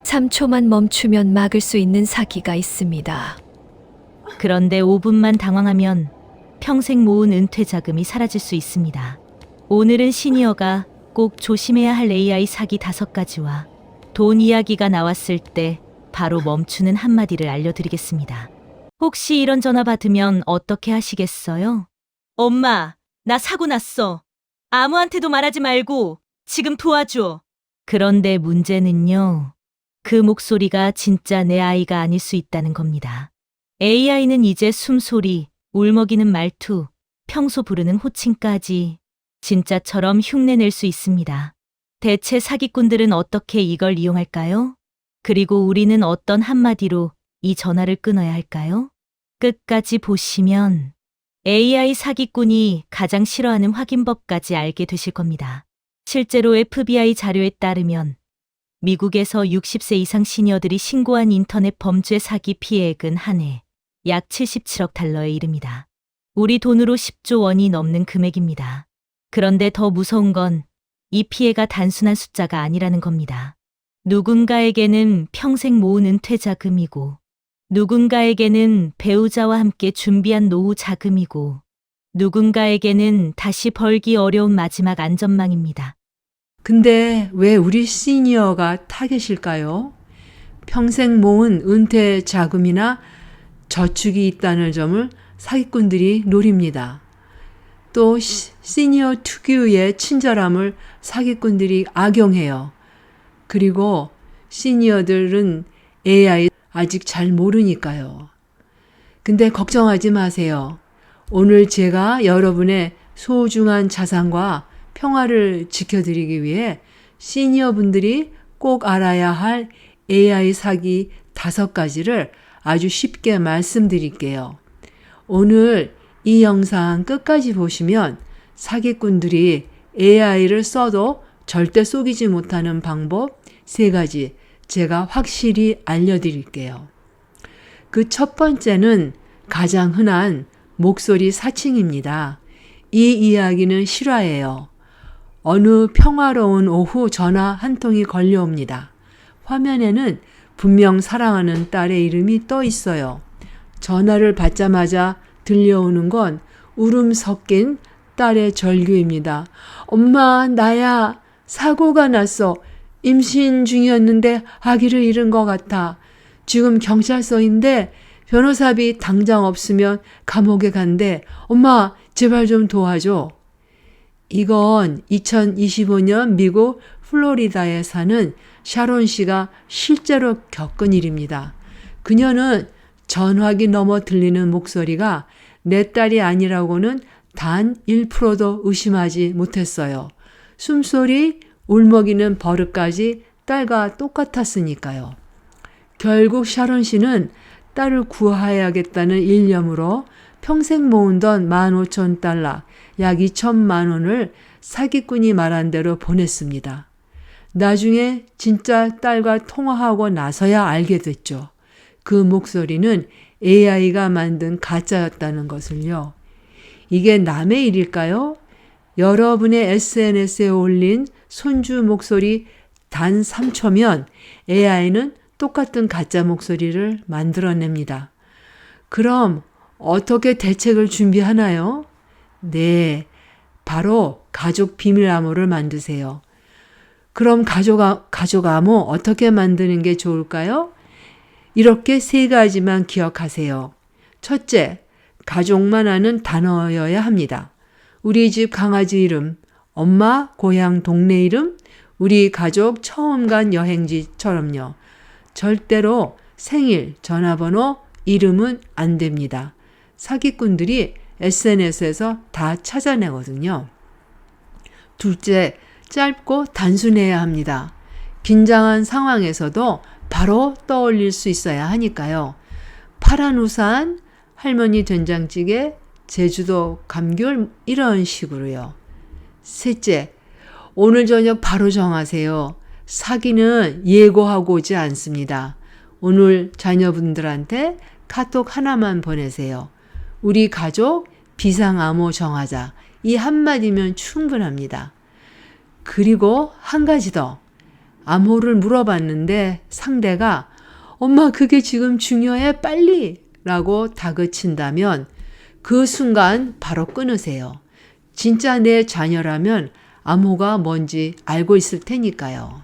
3초만 멈추면 막을 수 있는 사기가 있습니다. 그런데 5분만 당황하면 평생 모은 은퇴 자금이 사라질 수 있습니다. 오늘은 시니어가 꼭 조심해야 할 AI 사기 5가지와 돈 이야기가 나왔을 때 바로 멈추는 한마디를 알려드리겠습니다. 혹시 이런 전화 받으면 어떻게 하시겠어요? 엄마, 나 사고 났어. 아무한테도 말하지 말고 지금 도와줘. 그런데 문제는요. 그 목소리가 진짜 내 아이가 아닐 수 있다는 겁니다. AI는 이제 숨소리, 울먹이는 말투, 평소 부르는 호칭까지 진짜처럼 흉내낼 수 있습니다. 대체 사기꾼들은 어떻게 이걸 이용할까요? 그리고 우리는 어떤 한마디로 이 전화를 끊어야 할까요? 끝까지 보시면 AI 사기꾼이 가장 싫어하는 확인법까지 알게 되실 겁니다. 실제로 FBI 자료에 따르면 미국에서 60세 이상 시니어들이 신고한 인터넷 범죄 사기 피해액은 한 해 약 77억 달러에 이릅니다. 우리 돈으로 10조 원이 넘는 금액입니다. 그런데 더 무서운 건 이 피해가 단순한 숫자가 아니라는 겁니다. 누군가에게는 평생 모은 은퇴 자금이고, 누군가에게는 배우자와 함께 준비한 노후 자금이고, 누군가에게는 다시 벌기 어려운 마지막 안전망입니다. 근데 왜 우리 시니어가 타겟일까요? 평생 모은 은퇴 자금이나 저축이 있다는 점을 사기꾼들이 노립니다. 또 시니어 특유의 친절함을 사기꾼들이 악용해요. 그리고 시니어들은 AI 아직 잘 모르니까요. 근데 걱정하지 마세요. 오늘 제가 여러분의 소중한 자산과 평화를 지켜드리기 위해 시니어분들이 꼭 알아야 할 AI 사기 5가지를 아주 쉽게 말씀드릴게요. 오늘 이 영상 끝까지 보시면 사기꾼들이 AI를 써도 절대 속이지 못하는 방법 3가지 제가 확실히 알려드릴게요. 그 첫 번째는 가장 흔한 목소리 사칭입니다. 이 이야기는 실화예요. 어느 평화로운 오후 전화 한 통이 걸려옵니다. 화면에는 분명 사랑하는 딸의 이름이 떠 있어요. 전화를 받자마자 들려오는 건 울음 섞인 딸의 절규입니다. 엄마, 나야. 사고가 났어. 임신 중이었는데 아기를 잃은 것 같아. 지금 경찰서인데 변호사비 당장 없으면 감옥에 간대. 엄마, 제발 좀 도와줘. 이건 2025년 미국 플로리다에 사는 샤론 씨가 실제로 겪은 일입니다. 그녀는 전화기 넘어 들리는 목소리가 내 딸이 아니라고는 단 1%도 의심하지 못했어요. 숨소리, 울먹이는 버릇까지 딸과 똑같았으니까요. 결국 샤론 씨는 딸을 구해야겠다는 일념으로 평생 모은 돈 15,000달러, 약 2천만 원을 사기꾼이 말한 대로 보냈습니다. 나중에 진짜 딸과 통화하고 나서야 알게 됐죠. 그 목소리는 AI가 만든 가짜였다는 것을요. 이게 남의 일일까요? 여러분의 SNS에 올린 손주 목소리 단 3초면 AI는 똑같은 가짜 목소리를 만들어냅니다. 그럼 어떻게 대책을 준비하나요? 네, 바로 가족 비밀 암호를 만드세요. 그럼 가족 암호 어떻게 만드는 게 좋을까요? 이렇게 3가지만 기억하세요. 첫째, 가족만 아는 단어여야 합니다. 우리 집 강아지 이름, 엄마 고향 동네 이름, 우리 가족 처음 간 여행지처럼요. 절대로 생일, 전화번호, 이름은 안 됩니다. 사기꾼들이 SNS에서 다 찾아내거든요. 둘째, 짧고 단순해야 합니다. 긴장한 상황에서도 바로 떠올릴 수 있어야 하니까요. 파란 우산, 할머니 된장찌개, 제주도 감귤 이런 식으로요. 셋째, 오늘 저녁 바로 정하세요. 사기는 예고하고 오지 않습니다. 오늘 자녀분들한테 카톡 하나만 보내세요. 우리 가족 비상암호 정하자. 이 한마디면 충분합니다. 그리고 한 가지 더. 암호를 물어봤는데 상대가 엄마 그게 지금 중요해 빨리 라고 다그친다면 그 순간 바로 끊으세요. 진짜 내 자녀라면 암호가 뭔지 알고 있을 테니까요.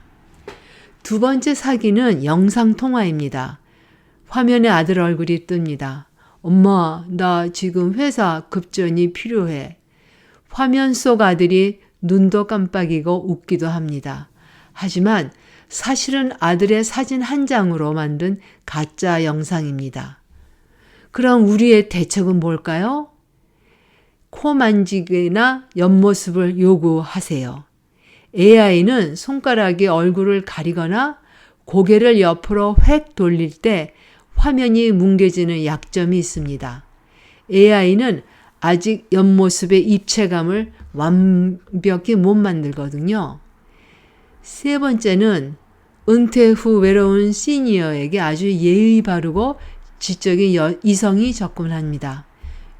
두 번째 사기는 영상통화입니다. 화면에 아들 얼굴이 뜹니다. 엄마, 나 지금 회사 급전이 필요해. 화면 속 아들이 눈도 깜빡이고 웃기도 합니다. 하지만 사실은 아들의 사진 한 장으로 만든 가짜 영상입니다. 그럼 우리의 대책은 뭘까요? 코 만지기나 옆모습을 요구하세요. AI는 손가락이 얼굴을 가리거나 고개를 옆으로 획 돌릴 때 화면이 뭉개지는 약점이 있습니다. AI는 아직 옆모습의 입체감을 완벽히 못 만들거든요. 세 번째는 은퇴 후 외로운 시니어에게 아주 예의 바르고 지적인 이성이 접근합니다.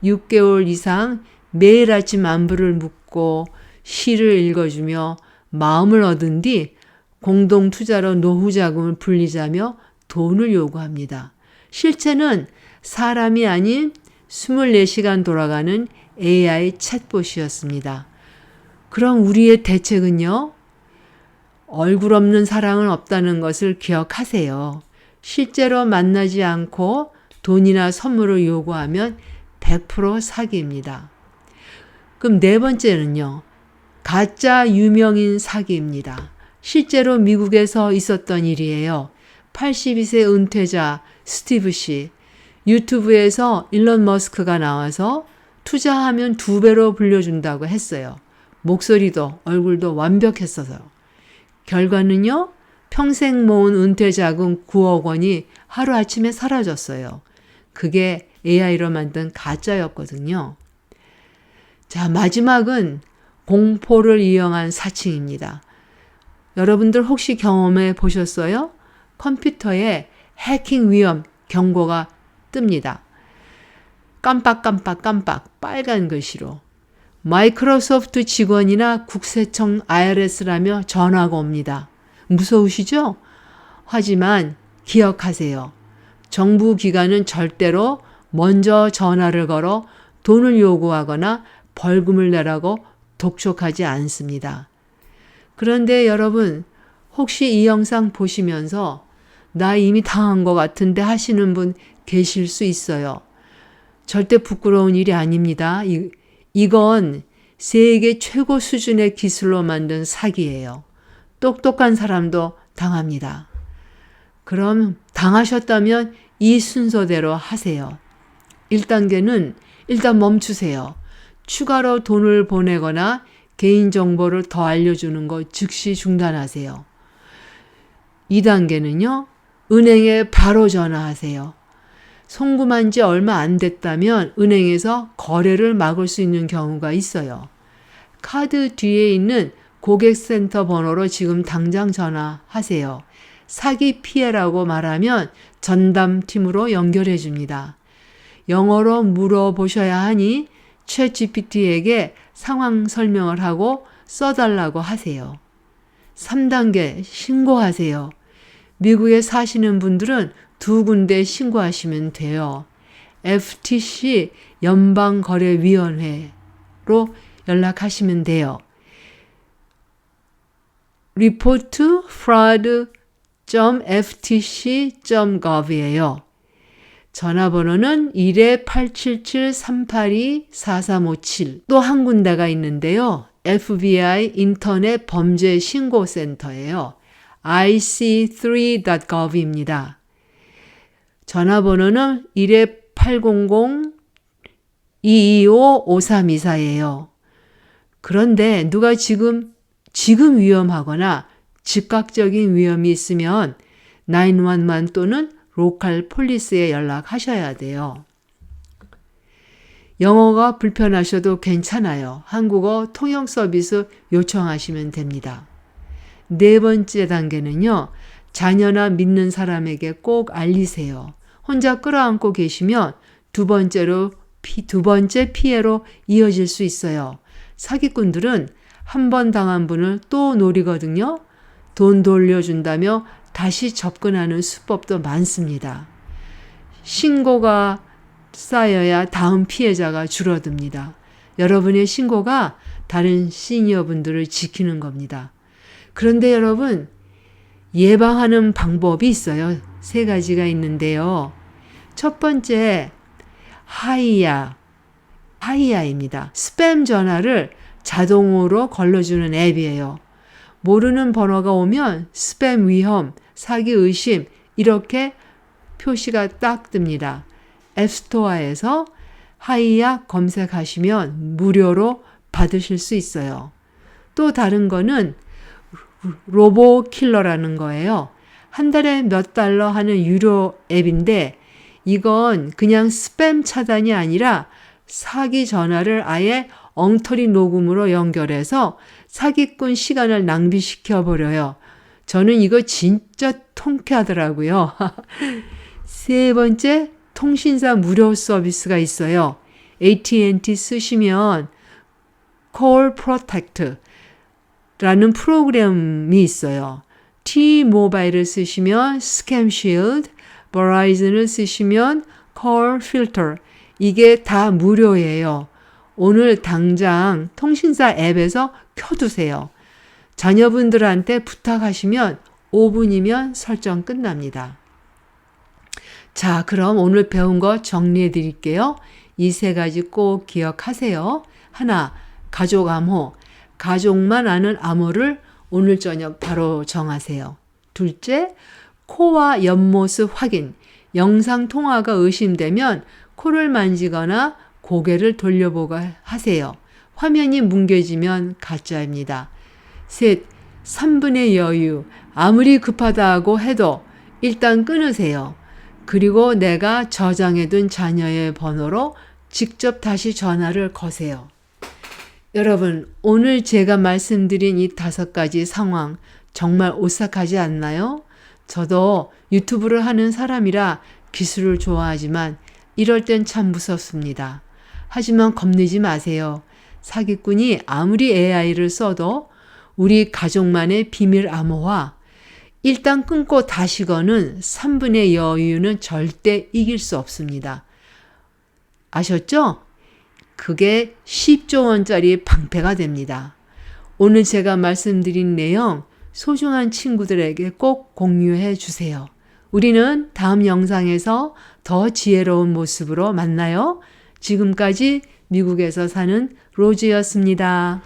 6개월 이상 매일 아침 안부를 묻고 시를 읽어주며 마음을 얻은 뒤 공동투자로 노후 자금을 불리자며 돈을 요구합니다. 실체는 사람이 아닌 24시간 돌아가는 AI 챗봇이었습니다. 그럼 우리의 대책은요? 얼굴 없는 사랑은 없다는 것을 기억하세요. 실제로 만나지 않고 돈이나 선물을 요구하면 100% 사기입니다. 그럼 네 번째는요. 가짜 유명인 사기입니다. 실제로 미국에서 있었던 일이에요. 82세 은퇴자 스티브 씨, 유튜브에서 일론 머스크가 나와서 투자하면 2배로 불려준다고 했어요. 목소리도 얼굴도 완벽했어서. 결과는요. 평생 모은 은퇴자금 9억 원이 하루아침에 사라졌어요. 그게 AI로 만든 가짜였거든요. 자, 마지막은 공포를 이용한 사칭입니다. 여러분들 혹시 경험해 보셨어요? 컴퓨터에 해킹 위험 경고가 뜹니다. 깜빡 빨간 글씨로. 마이크로소프트 직원이나 국세청 IRS라며 전화가 옵니다. 무서우시죠? 하지만 기억하세요. 정부 기관은 절대로 먼저 전화를 걸어 돈을 요구하거나 벌금을 내라고 독촉하지 않습니다. 그런데 여러분, 혹시 이 영상 보시면서 나 이미 당한 것 같은데 하시는 분 계실 수 있어요. 절대 부끄러운 일이 아닙니다. 이건 세계 최고 수준의 기술로 만든 사기예요. 똑똑한 사람도 당합니다. 그럼 당하셨다면 이 순서대로 하세요. 1단계는 일단 멈추세요. 추가로 돈을 보내거나 개인정보를 더 알려주는 거 즉시 중단하세요. 2단계는요. 은행에 바로 전화하세요. 송금한 지 얼마 안 됐다면 은행에서 거래를 막을 수 있는 경우가 있어요. 카드 뒤에 있는 고객센터 번호로 지금 당장 전화하세요. 사기 피해라고 말하면 전담팀으로 연결해 줍니다. 영어로 물어보셔야 하니 챗GPT에게 상황 설명을 하고 써달라고 하세요. 3단계 신고하세요. 미국에 사시는 분들은 2군데 신고하시면 돼요. FTC 연방거래위원회로 연락하시면 돼요. reportfraud.ftc.gov이에요. 전화번호는 1-877-382-4357. 또 한 군데가 있는데요. FBI 인터넷 범죄 신고센터예요. ic3.gov입니다. 전화번호는 1-800-225-5324예요. 그런데 누가 지금 위험하거나 즉각적인 위험이 있으면 911 또는 로컬 폴리스에 연락하셔야 돼요. 영어가 불편하셔도 괜찮아요. 한국어 통역 서비스 요청하시면 됩니다. 네 번째 단계는요. 자녀나 믿는 사람에게 꼭 알리세요. 혼자 끌어안고 계시면 두 번째 피해로 이어질 수 있어요. 사기꾼들은 한 번 당한 분을 또 노리거든요. 돈 돌려준다며 다시 접근하는 수법도 많습니다. 신고가 쌓여야 다음 피해자가 줄어듭니다. 여러분의 신고가 다른 시니어분들을 지키는 겁니다. 그런데 여러분, 예방하는 방법이 있어요. 3가지가 있는데요. 첫 번째, 하이야입니다. 스팸 전화를 자동으로 걸러주는 앱이에요. 모르는 번호가 오면 스팸 위험, 사기 의심 이렇게 표시가 딱 뜹니다. 앱스토어에서 하이야 검색하시면 무료로 받으실 수 있어요. 또 다른 거는 로보킬러라는 거예요. 한 달에 몇 달러 하는 유료 앱인데 이건 그냥 스팸 차단이 아니라 사기 전화를 아예 엉터리 녹음으로 연결해서 사기꾼 시간을 낭비시켜 버려요. 저는 이거 진짜 통쾌하더라고요. 3번째, 통신사 무료 서비스가 있어요. AT&T 쓰시면 Call Protect 라는 프로그램이 있어요. T-모바일을 쓰시면 Scam Shield, Verizon을 쓰시면 Call Filter. 이게 다 무료예요. 오늘 당장 통신사 앱에서 켜두세요. 자녀분들한테 부탁하시면 5분이면 설정 끝납니다. 자, 그럼 오늘 배운 거 정리해 드릴게요. 이 3가지 꼭 기억하세요. 하나, 가족 암호. 가족만 아는 암호를 오늘 저녁 바로 정하세요. 둘째, 코와 옆모습 확인. 영상 통화가 의심되면 코를 만지거나 고개를 돌려보고 하세요. 화면이 뭉개지면 가짜입니다. 셋, 3분의 여유. 아무리 급하다고 해도 일단 끊으세요. 그리고 내가 저장해둔 자녀의 번호로 직접 다시 전화를 거세요. 여러분, 오늘 제가 말씀드린 이 5가지 상황 정말 오싹하지 않나요? 저도 유튜브를 하는 사람이라 기술을 좋아하지만 이럴 땐 참 무섭습니다. 하지만 겁내지 마세요. 사기꾼이 아무리 AI를 써도 우리 가족만의 비밀 암호와 일단 끊고 다시 거는 3분의 여유는 절대 이길 수 없습니다. 아셨죠? 그게 10조 원짜리 방패가 됩니다. 오늘 제가 말씀드린 내용 소중한 친구들에게 꼭 공유해 주세요. 우리는 다음 영상에서 더 지혜로운 모습으로 만나요. 지금까지 미국에서 사는 로즈였습니다.